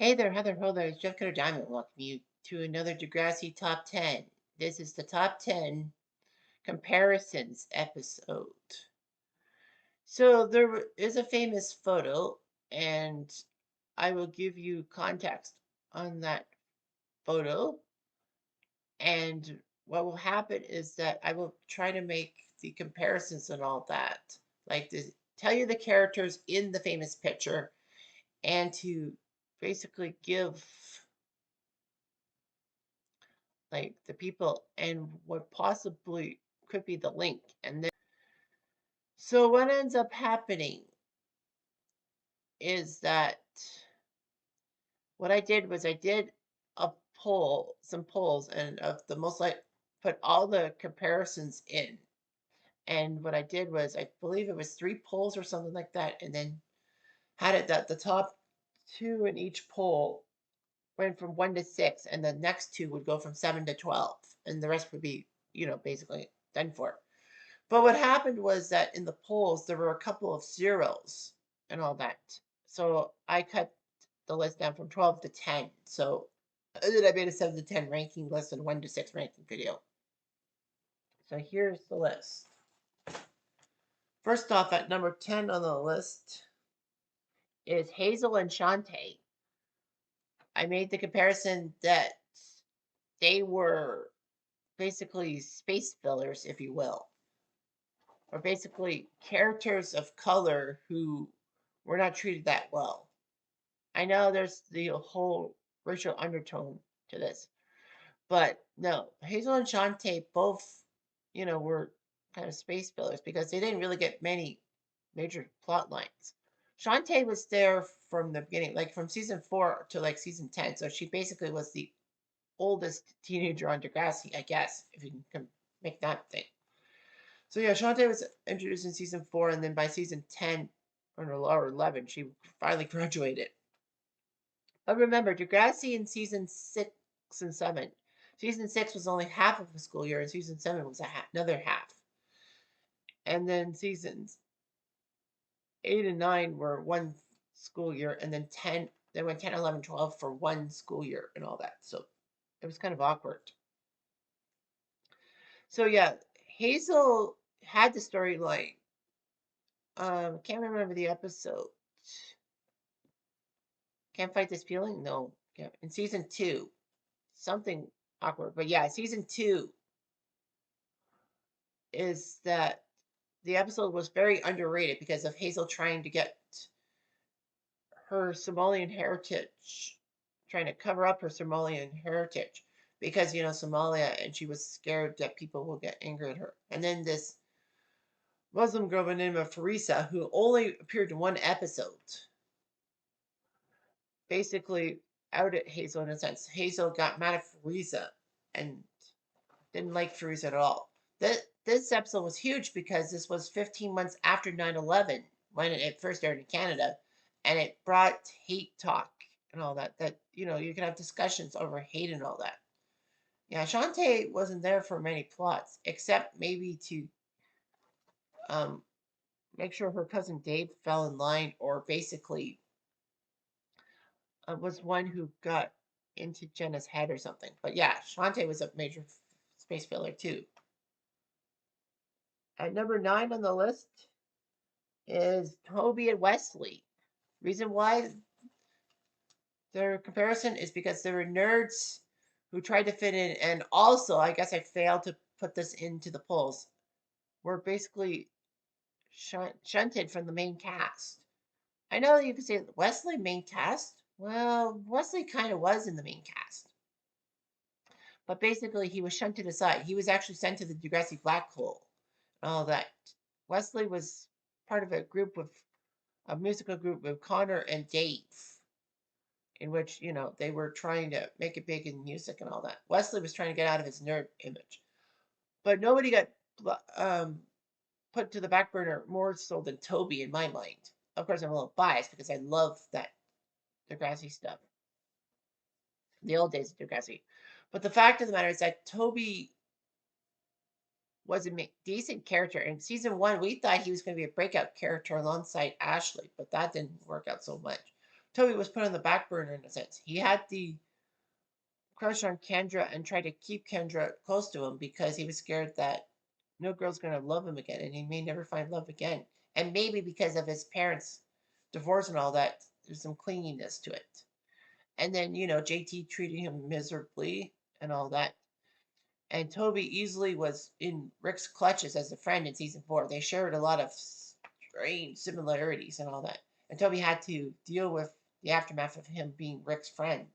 Hey there, Heather. Ho there. It's Jeff Cutter Diamond welcoming you to another Degrassi Top 10. This is the Top 10 Comparisons episode. So is a famous photo, and I will give you context on that photo. And what will happen is that I will try to make the comparisons and all that, like to tell you the characters in the famous picture and to basically give like the people and what possibly could be the link. And then, so what ends up happening is that what I did was I did a poll, some polls, and of the most like put all the comparisons in. And what I did was I believe it was three polls or something like that, and then had it that the top two in each poll went from 1 to 6, and the next two would go from 7 to 12, and the rest would be, basically done for. But what happened was that in the polls, there were a couple of zeros and all that. So I cut the list down from 12 to 10. So then I made a 7 to 10 ranking list and 1 to 6 ranking video. So here's the list. First off, at number 10 on the list is Hazel and Shantae. I made the comparison that they were basically space fillers, if you will, or basically characters of color who were not treated that well. I know there's the whole racial undertone to this, but no, Hazel and Shantae both, were kind of space fillers because they didn't really get many major plot lines. Shantae was there from the beginning, like from season 4 to like season 10. So she basically was the oldest teenager on Degrassi, I guess, if you can make that thing. So yeah, Shantae was introduced in season 4, and then by season 10 or 11, she finally graduated. But remember, Degrassi in season 6 and 7. Season 6 was only half of the school year, and season 7 was another half. And then seasons 8 and 9 were one school year, and then 10, they went 10, 11, 12 for one school year and all that. So it was kind of awkward. So yeah, Hazel had the storyline. Can't remember the episode. Can't fight this feeling? No. Yeah. In season 2, something awkward. But yeah, season 2 is that the episode was very underrated because of Hazel trying to get her Somalian heritage, trying to cover up her Somalian heritage because, Somalia, and she was scared that people will get angry at her. And then this Muslim girl by the name of Farisa, who only appeared in one episode, basically outed Hazel in a sense. Hazel got mad at Farisa and didn't like Farisa at all. This episode was huge because this was 15 months after 9/11 when it first aired in Canada, and it brought hate talk and all that. That you can have discussions over hate and all that. Yeah, Shantae wasn't there for many plots, except maybe to um, make sure her cousin Dave fell in line, or basically was one who got into Jenna's head or something. But yeah, Shantae was a major space filler too. At number 9 on the list is Toby and Wesley. Reason why their comparison is because they were nerds who tried to fit in, and also, I guess I failed to put this into the polls, were basically shunted from the main cast. I know you could say Wesley main cast. Well, Wesley kind of was in the main cast, but basically he was shunted aside. He was actually sent to the Degrassi black hole and all that. Wesley was part of a musical group with Connor and Dave, in which they were trying to make it big in music and all that. Wesley was trying to get out of his nerd image, but nobody got um, put to the back burner more so than Toby in my mind. Of course, I'm a little biased because I love that Degrassi stuff, the old days of Degrassi. But the fact of the matter is that Toby was a decent character. In season 1, we thought he was going to be a breakout character alongside Ashley, but that didn't work out so much. Toby was put on the back burner in a sense. He had the crush on Kendra and tried to keep Kendra close to him because he was scared that no girl's going to love him again and he may never find love again. And maybe because of his parents' divorce and all that, there's some clinginess to it. And then, JT treating him miserably and all that. And Toby easily was in Rick's clutches as a friend in season 4. They shared a lot of strange similarities and all that. And Toby had to deal with the aftermath of him being Rick's friend,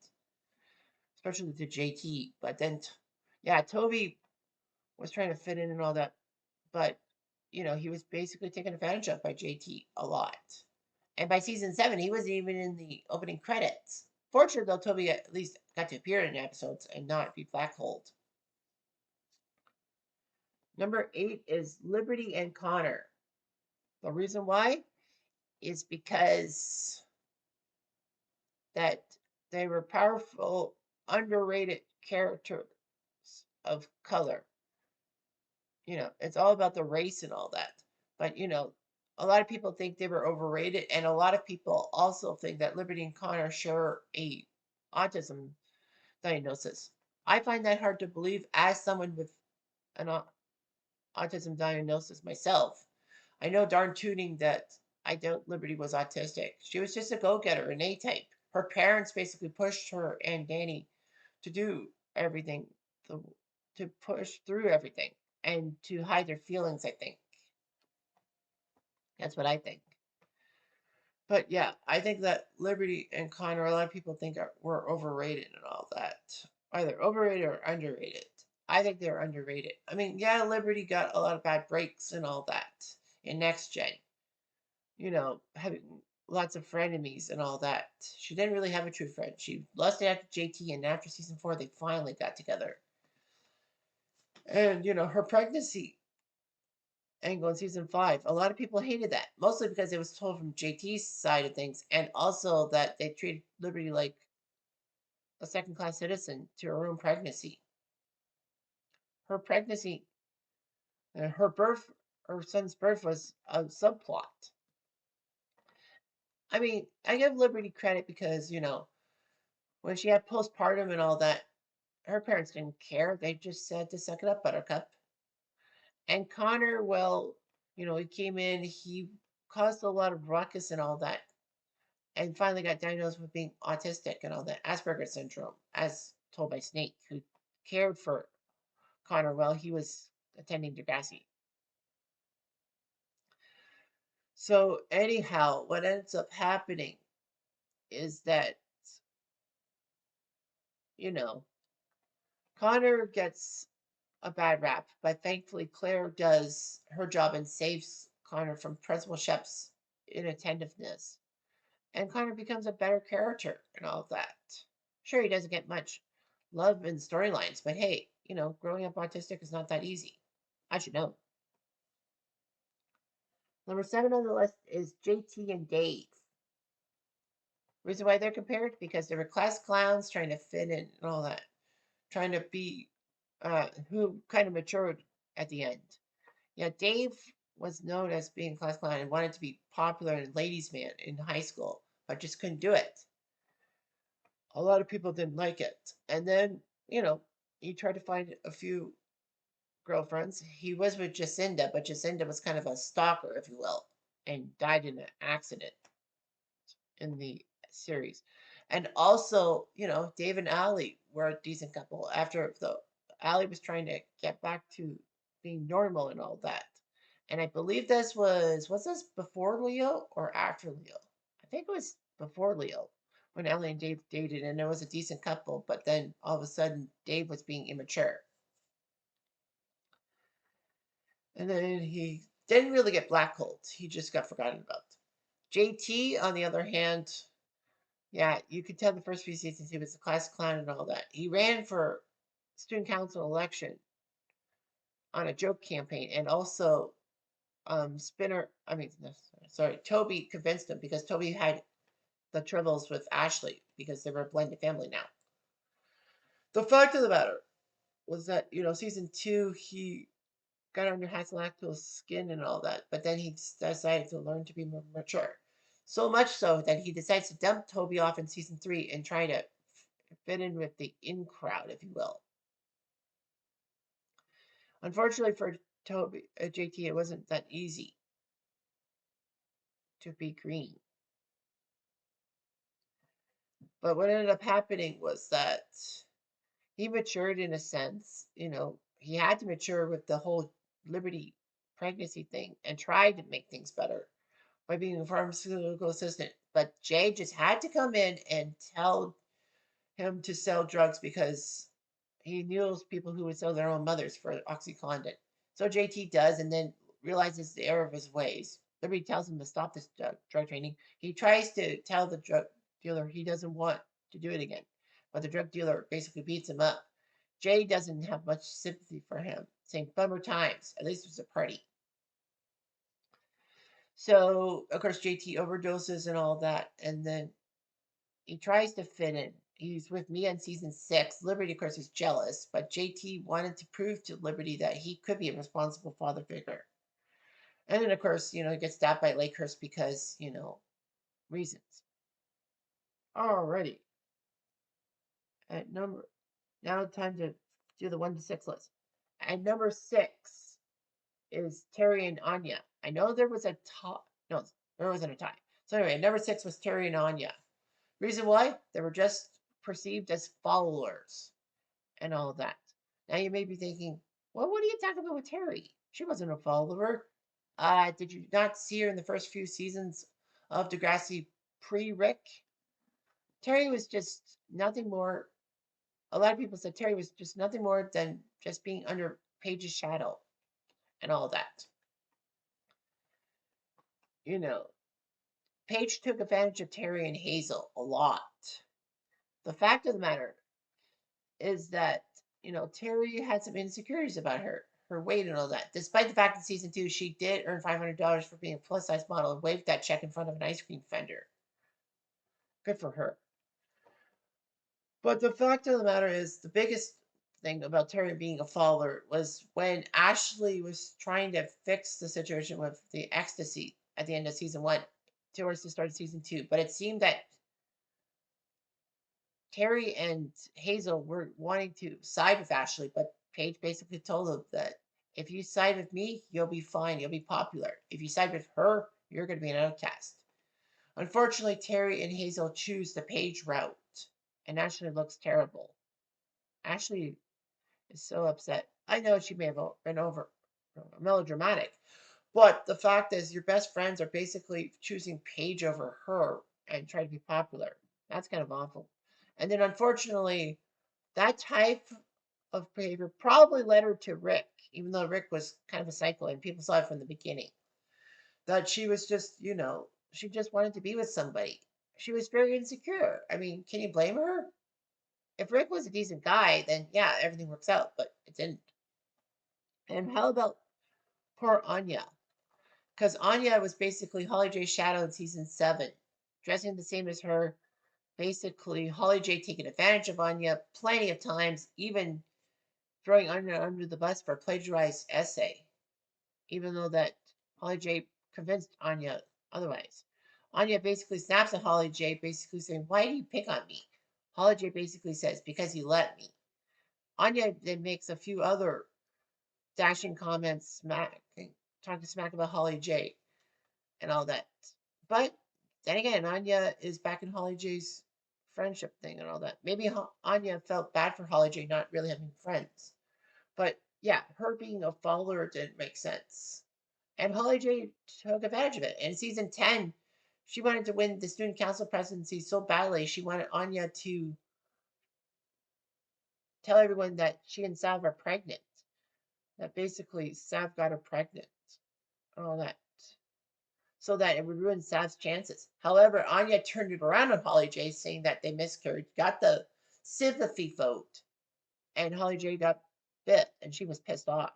especially to JT. But then, yeah, Toby was trying to fit in and all that. But, he was basically taken advantage of by JT a lot. And by season 7, he wasn't even in the opening credits. Fortunately, though, Toby at least got to appear in episodes and not be blackholed. Number 8 is Liberty and Connor. The reason why is because that they were powerful, underrated characters of color. It's all about the race and all that. But, a lot of people think they were overrated, and a lot of people also think that Liberty and Connor share a autism diagnosis. I find that hard to believe as someone with an autism diagnosis myself. I know darn tooting that I doubt Liberty was autistic. She was just a go-getter, an A-type. Her parents basically pushed her and Danny to do everything, to, to push through everything, and to hide their feelings, I think. That's what I think. But yeah, I think that Liberty and Connor, a lot of people think were overrated and all that. Either overrated or underrated. I think they're underrated. I mean, yeah, Liberty got a lot of bad breaks and all that in Next Gen. Having lots of frenemies and all that. She didn't really have a true friend. She lost it after JT, and after season 4, they finally got together. And, her pregnancy angle in season 5, a lot of people hated that, mostly because it was told from JT's side of things, and also that they treated Liberty like a second class citizen to her own pregnancy. Her pregnancy, her birth, her son's birth was a subplot. I mean, I give Liberty credit because, when she had postpartum and all that, her parents didn't care. They just said to suck it up, Buttercup. And Connor, well, he came in, he caused a lot of ruckus and all that, and finally got diagnosed with being autistic and all that, Asperger's syndrome, as told by Snake, who cared for Connor while he was attending Degrassi. So, anyhow, what ends up happening is that, you know, Connor gets a bad rap, but thankfully Claire does her job and saves Connor from Principal Shep's inattentiveness. And Connor becomes a better character and all of that. Sure, he doesn't get much love in storylines, but hey, growing up autistic is not that easy. I should know. Number 7 on the list is JT and Dave. Reason why they're compared? Because they were class clowns trying to fit in and all that, trying to be who kind of matured at the end. Yeah, Dave was known as being a class clown and wanted to be popular and ladies' man in high school, but just couldn't do it. A lot of people didn't like it. And then, he tried to find a few girlfriends. He was with Jacinda, but Jacinda was kind of a stalker, if you will, and died in an accident in the series. And also, Dave and Allie were a decent couple after the Allie was trying to get back to being normal and all that. And I believe was this before Leo or after Leo? I think it was before Leo when Ellie and Dave dated, and it was a decent couple. But then all of a sudden, Dave was being immature, and then he didn't really get blackballed. He just got forgotten about. JT, on the other hand, yeah, you could tell the first few seasons he was a class clown and all that. He ran for student council election on a joke campaign, and also Spinner. I mean, no, sorry, Toby convinced him because Toby had the troubles with Ashley because they were a blended family now. The fact of the matter was that, season 2, he got under Hatzalacto's skin and all that, but then he decided to learn to be more mature. So much so that he decides to dump Toby off in season 3 and try to fit in with the in crowd, if you will. Unfortunately for Toby, JT, it wasn't that easy to be green. But what ended up happening was that he matured in a sense. He had to mature with the whole Liberty pregnancy thing and tried to make things better by being a pharmaceutical assistant. But Jay just had to come in and tell him to sell drugs because he knew people who would sell their own mothers for OxyContin. So JT does, and then realizes the error of his ways. Liberty tells him to stop this drug training. He tries to tell the drug dealer he doesn't want to do it again, but the drug dealer basically beats him up. Jay doesn't have much sympathy for him, saying bummer times. At least it was a party. So of course JT overdoses and all that, and then he tries to fit in. He's with me on season 6. Liberty, of course, is jealous, but JT wanted to prove to Liberty that he could be a responsible father figure. And then, of course, he gets stabbed by Lakehurst because, reasons. Alrighty. At number, now time to do the 1 to 6 list. At number 6 is Terry and Anya. I know there was a tie. No, there wasn't a tie. So anyway, number 6 was Terry and Anya. Reason why? They were just perceived as followers and all of that. Now you may be thinking, well, what are you talking about with Terry? She wasn't a follower. Did you not see her in the first few seasons of Degrassi pre-Rick? Terry was just nothing more. A lot of people said Terry was just nothing more than just being under Paige's shadow and all that. You know, Paige took advantage of Terry and Hazel a lot. The fact of the matter is that Terry had some insecurities about her weight and all that. Despite the fact that season 2 she did earn $500 for being a plus size model and waved that check in front of an ice cream vendor. Good for her. But the fact of the matter is, the biggest thing about Terry being a follower was when Ashley was trying to fix the situation with the ecstasy at the end of season 1 towards the start of season 2. But it seemed that Terry and Hazel were wanting to side with Ashley, but Paige basically told them that if you side with me, you'll be fine, you'll be popular. If you side with her, you're going to be an outcast. Unfortunately, Terry and Hazel choose the Paige route, and Ashley looks terrible. Ashley is so upset. I know she may have been over melodramatic, but the fact is, your best friends are basically choosing Paige over her and trying to be popular. That's kind of awful. And then, unfortunately, that type of behavior probably led her to Rick, even though Rick was kind of a psycho and people saw it from the beginning. That she was just, she just wanted to be with somebody. She was very insecure. I mean, can you blame her? If Rick was a decent guy, then yeah, everything works out, but it didn't. And how about poor Anya? Because Anya was basically Holly J's shadow in season 7, dressing the same as her. Basically, Holly J taking advantage of Anya plenty of times, even throwing Anya under the bus for a plagiarized essay, even though that Holly J convinced Anya otherwise. Anya basically snaps at Holly J, basically saying, "Why do you pick on me?" Holly J basically says, "Because you let me." Anya then makes a few other dashing comments, talking smack about Holly J and all that. But then again, Anya is back in Holly J's friendship thing and all that. Maybe Anya felt bad for Holly J not really having friends. But yeah, her being a follower didn't make sense. And Holly J took advantage of it. In season 10, she wanted to win the student council presidency so badly, she wanted Anya to tell everyone that she and Sav are pregnant. That basically Sav got her pregnant and all that. So that it would ruin Sav's chances. However, Anya turned it around on Holly J, saying that they miscarried, got the sympathy vote, and Holly J got bit, and she was pissed off.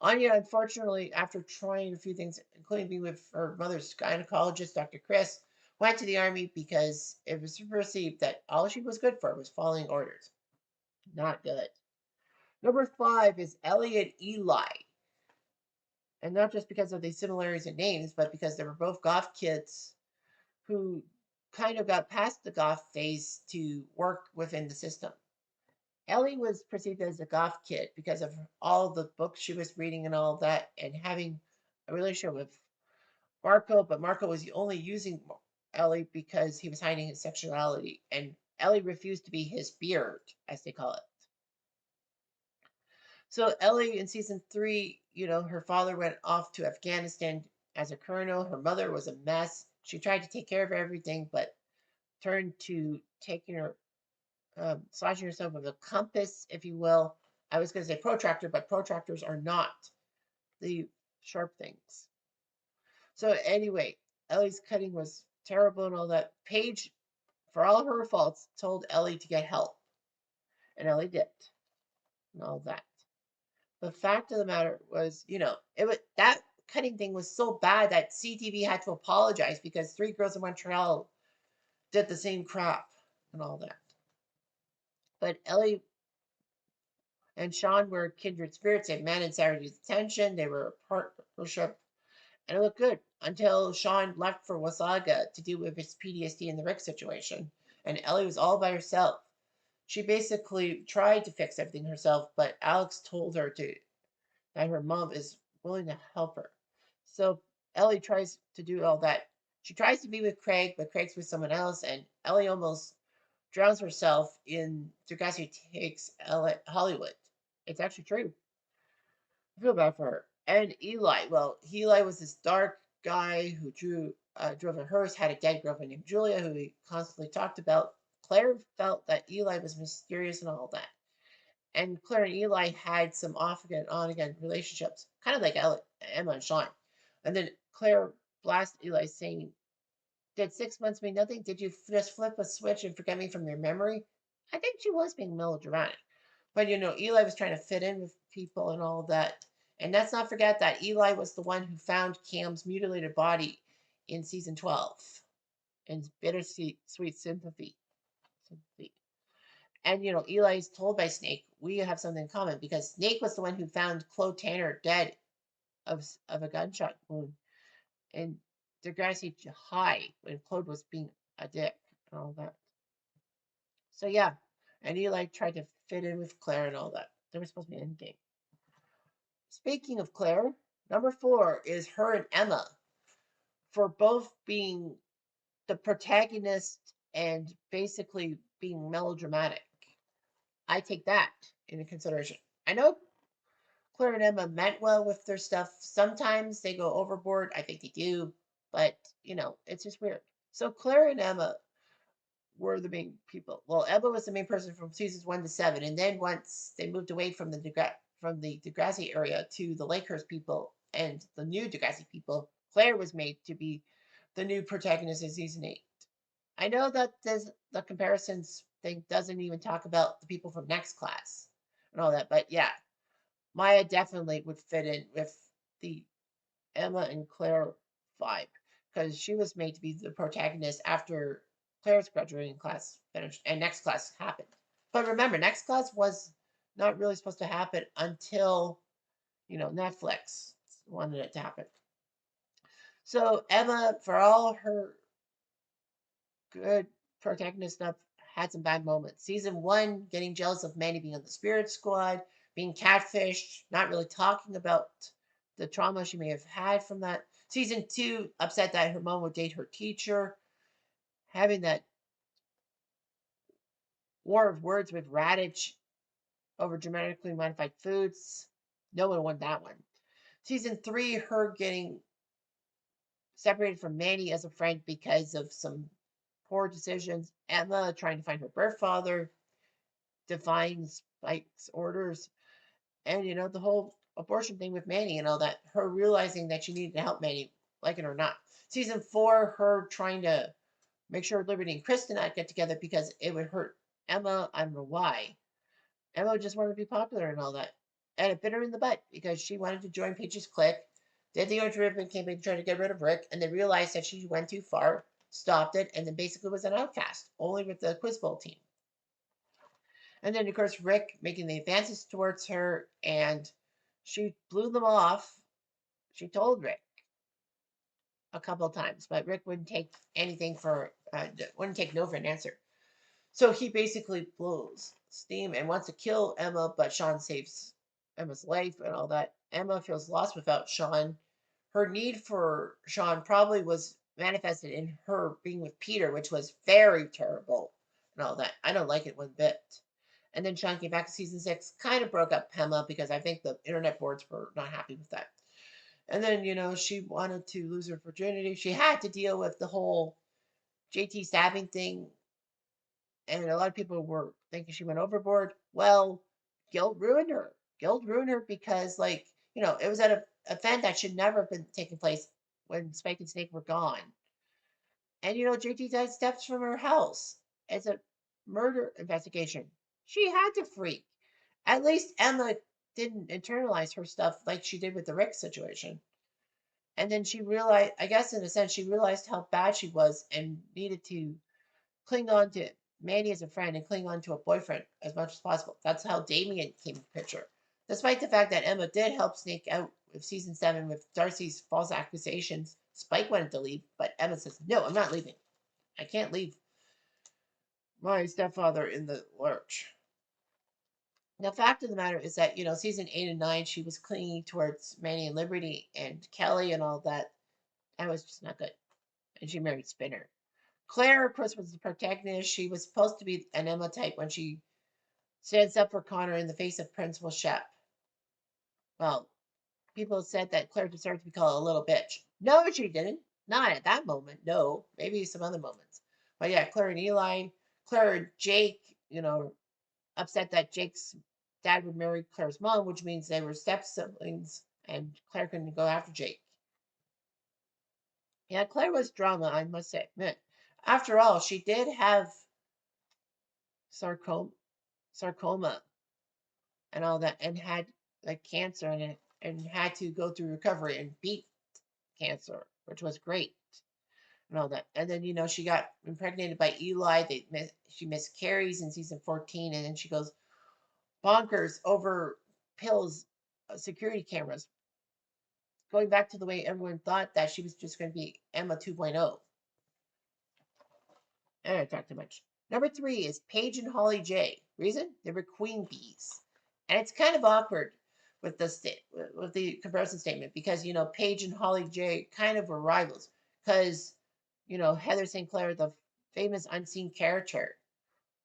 Anya, unfortunately, after trying a few things, including being with her mother's gynecologist, Dr. Chris, went to the army because it was perceived that all she was good for was following orders. Not good. Number 5 is Elliot Eli. And not just because of the similarities in names, but because they were both goth kids who kind of got past the goth phase to work within the system. Ellie was perceived as a goth kid because of all the books she was reading and all that, and having a relationship with Marco, but Marco was only using Ellie because he was hiding his sexuality, and Ellie refused to be his beard, as they call it. So Ellie in season three, her father went off to Afghanistan as a colonel. Her mother was a mess. She tried to take care of everything, but turned to taking her, slashing herself with a compass, if you will. I was going to say protractor, but protractors are not the sharp things. So anyway, Ellie's cutting was terrible and all that. Paige, for all her faults, told Ellie to get help, and Ellie did, and all that. The fact of the matter was, it was that cutting thing was so bad that CTV had to apologize because Three Girls in Montreal did the same crap and all that. But Ellie and Sean were kindred spirits. They managed Saturday's attention. They were a partnership, and it looked good until Sean left for Wasaga to deal with his PTSD and the Rick situation. And Ellie was all by herself. She basically tried to fix everything herself, but Alex told her that her mom is willing to help her. So Ellie tries to do all that. She tries to be with Craig, but Craig's with someone else, and Ellie almost drowns herself in Degrassi Takes Hollywood. It's actually true. I feel bad for her. And Eli. Well, Eli was this dark guy who drove a hearse, had a dead girlfriend named Julia, who he constantly talked about. Claire felt that Eli was mysterious and all that. And Claire and Eli had some off again, on again relationships, kind of like Emma and Sean. And then Claire blasted Eli, saying, "Did 6 months mean nothing? Did you just flip a switch and forget me from your memory?" I think she was being melodramatic. But Eli was trying to fit in with people and all that. And let's not forget that Eli was the one who found Cam's mutilated body in season 12 in bittersweet sweet sympathy. Sympathy. And Eli's told by Snake, we have something in common because Snake was the one who found Chloe Tanner dead of a gunshot wound in Degrassi High when Claude was being a dick and all that. So yeah, and Eli tried to fit in with Claire and all that. There was supposed to be an endgame. Speaking of Claire, number 4 is her and Emma for both being the protagonist and basically being melodramatic. I take that into consideration. I know Claire and Emma meant well with their stuff. Sometimes they go overboard. I think they do, but it's just weird. So Claire and Emma were the main people. Well, Emma was the main person from seasons 1 to 7, and then once they moved away from the Degrassi area to the Lakehurst people and the new Degrassi people, Claire was made to be the new protagonist in season 8. I know that the comparisons thing doesn't even talk about the people from next class and all that, but yeah, Maya definitely would fit in with the Emma and Claire vibe because she was made to be the protagonist after Claire's graduating class finished and next class happened. But remember, next class was not really supposed to happen until Netflix wanted it to happen. So Emma, for all her good protagonist stuff, had some bad moments. Season 1, getting jealous of Manny being on the Spirit Squad, being catfished, not really talking about the trauma she may have had from that. Season 2, upset that her mom would date her teacher, having that war of words with Radich over genetically modified foods. No one won that one. Season 3, her getting separated from Manny as a friend because of some poor decisions. Emma trying to find her birth father, defying Spike's orders, and the whole abortion thing with Manny and all that. Her realizing that she needed to help Manny, like it or not. Season 4, her trying to make sure Liberty and Kristen not get together because it would hurt Emma. I don't know why. Emma just wanted to be popular and all that. And it bit her in the butt because she wanted to join Peach's clique, did the Orange Ribbon campaign trying to get rid of Rick, and they realized that she went too far, stopped it, and then basically was an outcast, only with the Quiz Bowl team. And then, of course, Rick making the advances towards her, and she blew them off. She told Rick a couple of times, but Rick wouldn't take anything for wouldn't take no for an answer. So he basically blows steam and wants to kill Emma, but Sean saves Emma's life and all that. Emma feels lost without Sean. Her need for Sean probably was manifested in her being with Peter, which was very terrible and all that. I don't like it one bit. And then Sean came back to season 6, kind of broke up Emma because I think the internet boards were not happy with that. And then, she wanted to lose her virginity. She had to deal with the whole JT stabbing thing, and a lot of people were thinking she went overboard. Well, guilt ruined her. Guilt ruined her because, like, it was at an event that should never have been taking place when Spike and Snake were gone. And, JT died steps from her house. It's a murder investigation. She had to freak. At least Emma didn't internalize her stuff like she did with the Rick situation. And then she realized, I guess, in a sense, she realized how bad she was and needed to cling on to Manny as a friend and cling on to a boyfriend as much as possible. That's how Damien came to the picture. Despite the fact that Emma did help Snake out with season 7 with Darcy's false accusations, Spike wanted to leave, but Emma says, "No, I'm not leaving. I can't leave my stepfather in the lurch." The fact of the matter is that, season 8 and 9, she was clinging towards Manny and Liberty and Kelly and all that. That was just not good. And she married Spinner. Claire, of course, was the protagonist. She was supposed to be an Emma type when she stands up for Connor in the face of Principal Shep. Well, people said that Claire deserved to be called a little bitch. No, she didn't. Not at that moment. No, maybe some other moments. But yeah, Claire and Eli, Claire and Jake, upset that Jake's dad would marry Claire's mom, which means they were step siblings, and Claire couldn't go after Jake. Yeah, Claire was drama, I must admit. After all, she did have sarcoma, sarcoma and all that, and had like cancer in it, and had to go through recovery and beat cancer, which was great and all that. And then she got impregnated by Eli. She miscarries in season 14, and then she goes bonkers over pills, security cameras, going back to the way everyone thought that she was just going to be Emma 2.0. I don't talk too much. Number 3 is Paige and Holly J. Reason? They were queen bees. And it's kind of awkward with with the comparison statement because, Paige and Holly J kind of were rivals because, Heather St. Clair, the famous unseen character,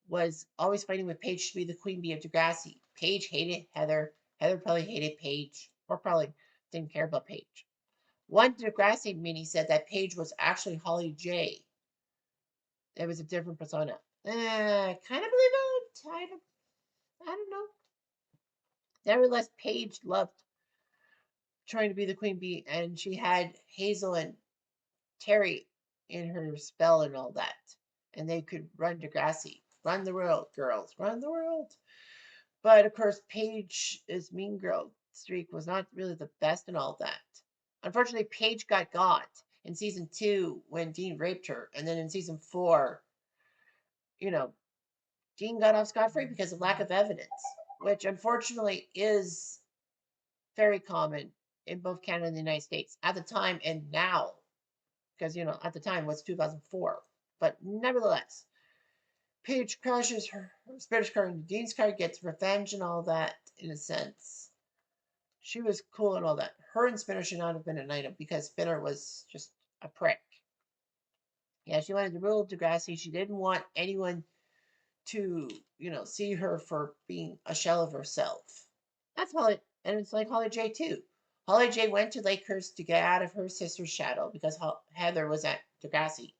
was always fighting with Paige to be the queen bee of Degrassi. Paige hated Heather. Heather probably hated Paige or probably didn't care about Paige. One Degrassi mini said that Paige was actually Holly J. It was a different persona. Kind of believe it. I don't know. Nevertheless, Paige loved trying to be the queen bee, and she had Hazel and Terry in her spell and all that. And they could run Degrassi. Run the world, girls. Run the world. But of course, Paige's mean girl streak was not really the best and all that. Unfortunately, Paige got in season 2 when Dean raped her. And then in season 4, you know, Dean got off scot free because of lack of evidence, which unfortunately is very common in both Canada and the United States at the time and now, because at the time was 2004. But nevertheless, Paige crashes her Spanish car into Dean's car, gets revenge and all that in a sense. She was cool and all that. Her and Spinner should not have been an item because Spinner was just a prick. Yeah, she wanted to rule Degrassi. She didn't want anyone to, see her for being a shell of herself. That's Holly, and it's like Holly J too. Holly J went to Lakehurst to get out of her sister's shadow because Heather was at Degrassi.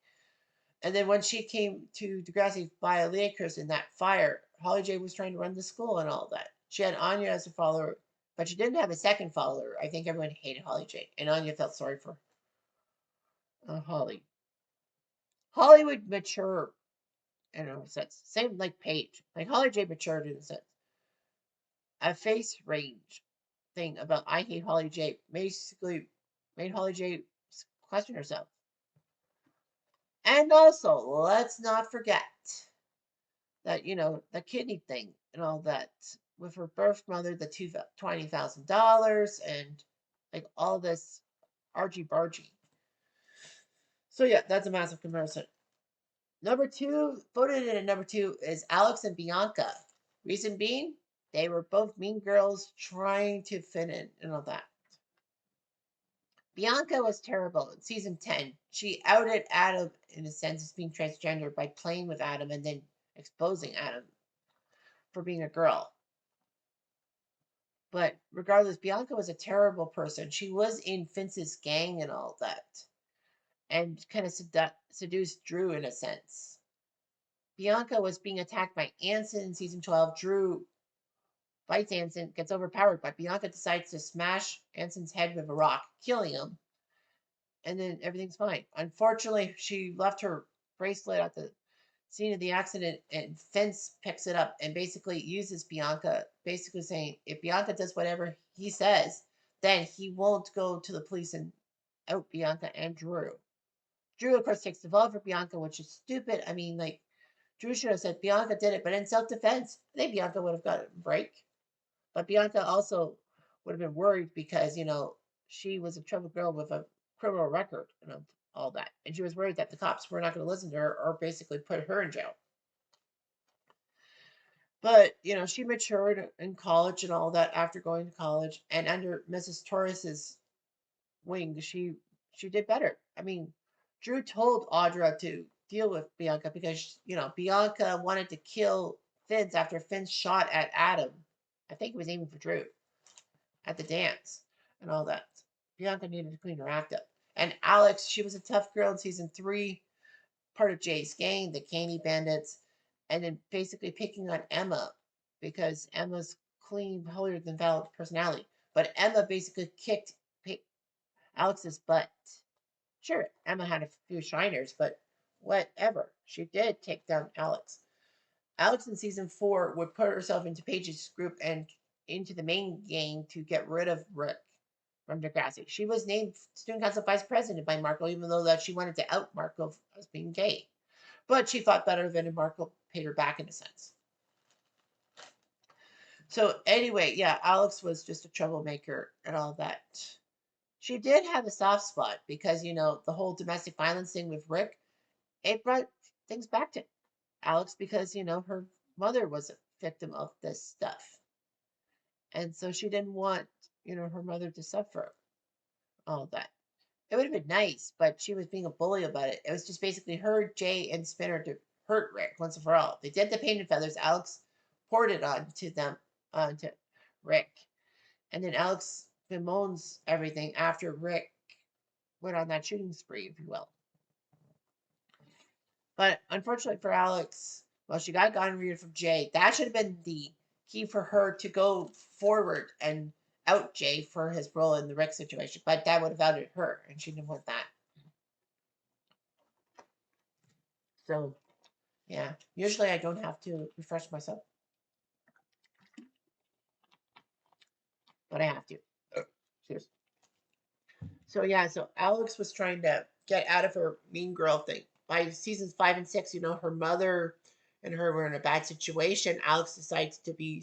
And then when she came to Degrassi via Lakehurst in that fire, Holly J was trying to run the school and all that. She had Anya as a follower, but she didn't have a second follower. I think everyone hated Holly J, and Anya felt sorry for Holly. Holly would mature in a sense. Same like Paige. Like Holly J matured in a sense. A face range thing about I hate Holly J basically made Holly J question herself. And also, let's not forget that, the kidney thing and all that with her birth mother, the $20,000 and like all this argy bargy. So yeah, that's a massive comparison. Number two, voted in at number two is Alex and Bianca. Reason being, they were both mean girls trying to fit in and all that. Bianca was terrible in season 10. She outed Adam in a sense as being transgender by playing with Adam and then exposing Adam for being a girl. But regardless, Bianca was a terrible person. She was in Vince's gang and all that, and kind of seduced Drew in a sense. Bianca was being attacked by Anson in season 12. Drew fights Anson, gets overpowered, but Bianca decides to smash Anson's head with a rock, killing him, and then everything's fine. Unfortunately, she left her bracelet at the scene of the accident, and Vince picks it up and basically uses Bianca, basically saying if Bianca does whatever he says, then he won't go to the police and out Bianca and Drew. Drew, of course, takes the fall for Bianca, which is stupid. I mean, like, Drew should have said Bianca did it, but in self defense, I think Bianca would have got a break. But Bianca also would have been worried because, she was a troubled girl with a criminal record and all that. And she was worried that the cops were not going to listen to her or basically put her in jail. But, she matured in college and all that after going to college. And under Mrs. Torres's wing, she did better. I mean, Drew told Audra to deal with Bianca because, Bianca wanted to kill Vince after Vince shot at Adam. I think he was aiming for Drew at the dance and all that. Bianca needed to clean her act up. And Alex, she was a tough girl in season 3, part of Jay's gang, the Candy Bandits, and then basically picking on Emma because Emma's clean, holier than thou personality. But Emma basically kicked Alex's butt. Sure, Emma had a few shiners, but whatever. She did take down Alex. Alex in season 4 would put herself into Paige's group and into the main gang to get rid of Rick from Degrassi. She was named student council vice president by Marco, even though that she wanted to out Marco as being gay. But she thought better of it, and Marco paid her back in a sense. So anyway, yeah, Alex was just a troublemaker and all that. She did have a soft spot because, the whole domestic violence thing with Rick, it brought things back to Alex because, her mother was a victim of this stuff. And so she didn't want, her mother to suffer all that. It would have been nice, but she was being a bully about it. It was just basically her, Jay, and Spinner to hurt Rick once and for all. They did the painted feathers. Alex poured it onto them, onto Rick. And then Alex bemoans everything after Rick went on that shooting spree, if you will. But unfortunately for Alex, well, she got gonorrhea from Jay. That should have been the key for her to go forward and out Jay for his role in the Rick situation. But that would have outed her, and she didn't want that. So, yeah. Usually I don't have to refresh myself, but I have to. Cheers. So, yeah. So Alex was trying to get out of her mean girl thing. By seasons 5 and 6, her mother and her were in a bad situation. Alex decides to be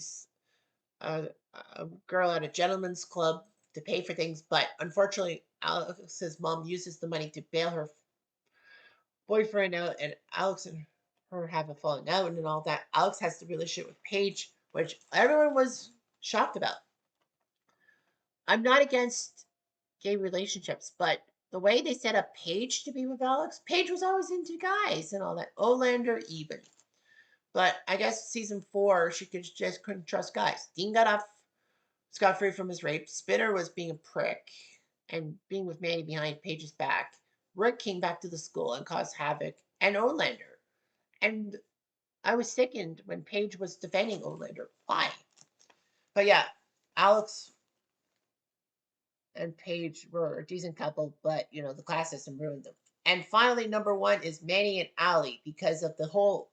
a, a girl at a gentleman's club to pay for things, but unfortunately, Alex's mom uses the money to bail her boyfriend out, and Alex and her have a falling out and all that. Alex has the relationship with Paige, which everyone was shocked about. I'm not against gay relationships, but the way they set up Paige to be with Alex, Paige was always into guys and all that. Olander even. But I guess season 4, she just couldn't trust guys. Dean got off scot free from his rape. Spinner was being a prick and being with Manny behind Paige's back. Rick came back to the school and caused havoc. And Olander. And I was sickened when Paige was defending Olander. Why? But yeah, Alex and Paige were a decent couple, but the class system ruined them. And finally, number 1 is Manny and Allie because of the whole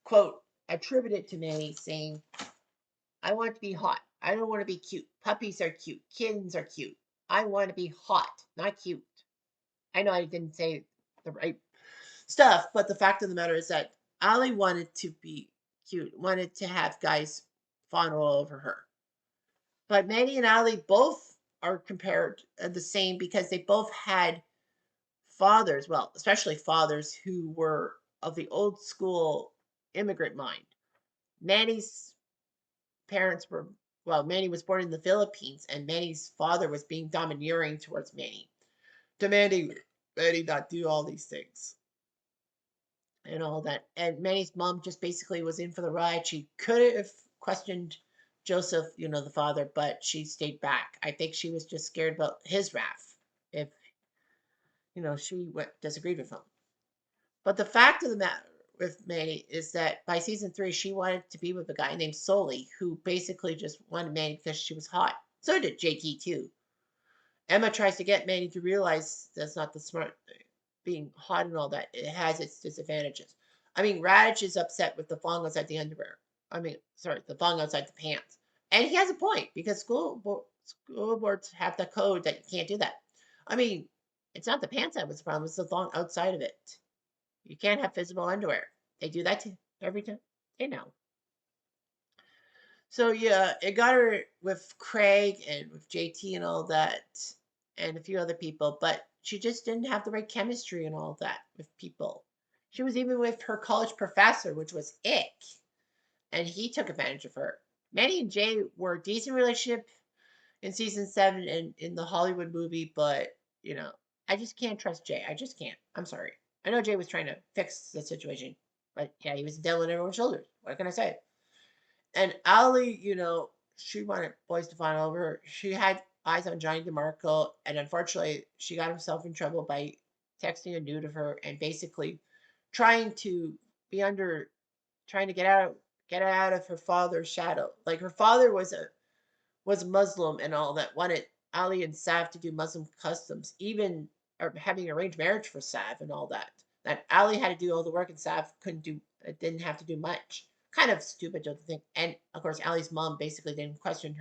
quote attributed to Manny saying, I want to be hot. I don't want to be cute. Puppies are cute. Kittens are cute. I want to be hot, not cute. I know I didn't say the right stuff, but the fact of the matter is that Allie wanted to be cute, wanted to have guys fawn all over her. But Manny and Allie both are compared the same because they both had fathers, well, especially fathers who were of the old school immigrant mind. Manny's parents were, well, Manny was born in the Philippines, and Manny's father was being domineering towards Manny, demanding Manny not do all these things and all that. And Manny's mom just basically was in for the ride. She could have questioned Joseph, the father, but she stayed back. I think she was just scared about his wrath if, she disagreed with him. But the fact of the matter with Manny is that by season 3, she wanted to be with a guy named Soli, who basically just wanted Manny because she was hot. So did JT too. Emma tries to get Manny to realize that's not the smart thing. Being hot and all that, it has its disadvantages. I mean, Radich is upset with the thong outside the underwear. I mean, sorry, the thong outside the pants. And he has a point because school boards have the code that you can't do that. I mean, it's not the pants that was the problem, it's the thong outside of it. You can't have visible underwear. They do that to every time. They know. So yeah, it got her with Craig and with JT and all that, and a few other people, but she just didn't have the right chemistry and all that with people. She was even with her college professor, which was Ick, and he took advantage of her. Manny and Jay were a decent relationship in season 7 and in the Hollywood movie, but I just can't trust Jay. I just can't. I'm sorry. I know Jay was trying to fix the situation, but yeah, he was dead on everyone's shoulders. What can I say? And Ali, she wanted boys to fawn over her. She had eyes on Johnny DeMarco, and unfortunately, she got herself in trouble by texting a nude of her and basically trying to be under, trying to get out of her father's shadow. Like her father was Muslim and all that, wanted Ali and Sav to do Muslim customs, even or having arranged marriage for Sav and all that. That Ali had to do all the work and Sav didn't have to do much. Kind of stupid, don't you think? And of course, Ali's mom basically didn't question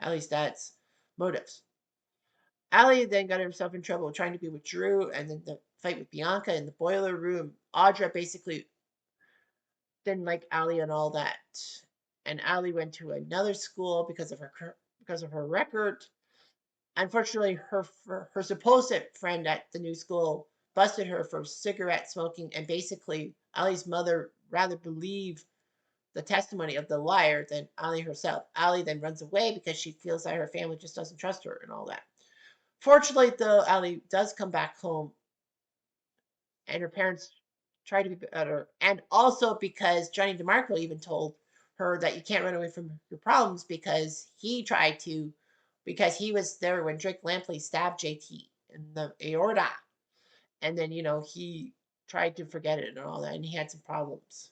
Ali's dad's motives. Ali then got herself in trouble trying to be with Drew, and then the fight with Bianca in the boiler room. Audra basically didn't like Ali and all that. And Ali went to another school because of her record. Unfortunately, her supposed friend at the new school busted her for cigarette smoking, and basically Ali's mother rather believed the testimony of the liar than Ali herself. Ali then runs away because she feels that her family just doesn't trust her and all that. Fortunately, though, Ali does come back home and her parents try to be better. And also because Johnny DeMarco even told her that you can't run away from your problems because he was there when Drake Lampley stabbed JT in the aorta. And then, he tried to forget it and all that, and he had some problems.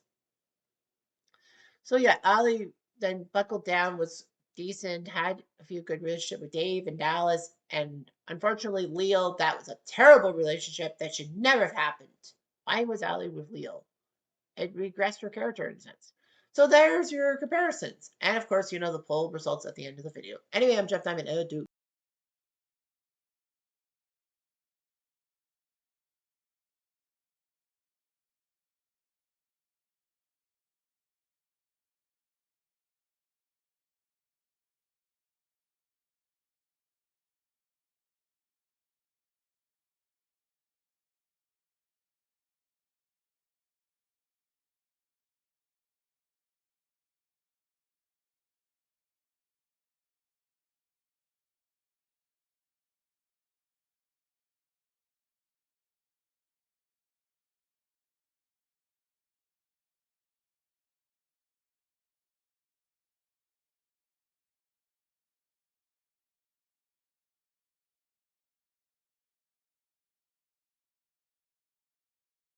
So yeah, Ali then buckled down, was decent, had a few good relationship with Dave and Dallas, and unfortunately Leo, that was a terrible relationship that should never have happened. Why was Ali with Leo? It regressed her character in a sense. So there's your comparisons. And of course, the poll results at the end of the video. Anyway, I'm Jeff Diamond. Adieu.